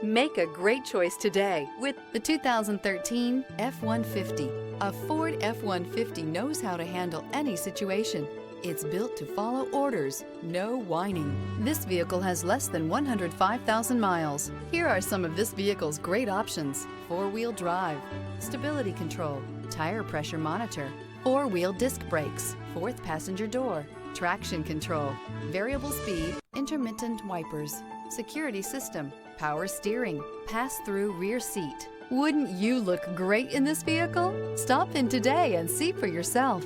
Make a great choice today with the 2013 F-150. A Ford F-150 knows how to handle any situation. It's built to follow orders, no whining. This vehicle has less than 105,000 miles. Here are some of this vehicle's great options: four-wheel drive, stability control, tire pressure monitor, four-wheel disc brakes, fourth passenger door, traction control, variable speed, intermittent wipers, security system, power steering, pass-through rear seat. Wouldn't you look great in this vehicle? Stop in today and see for yourself.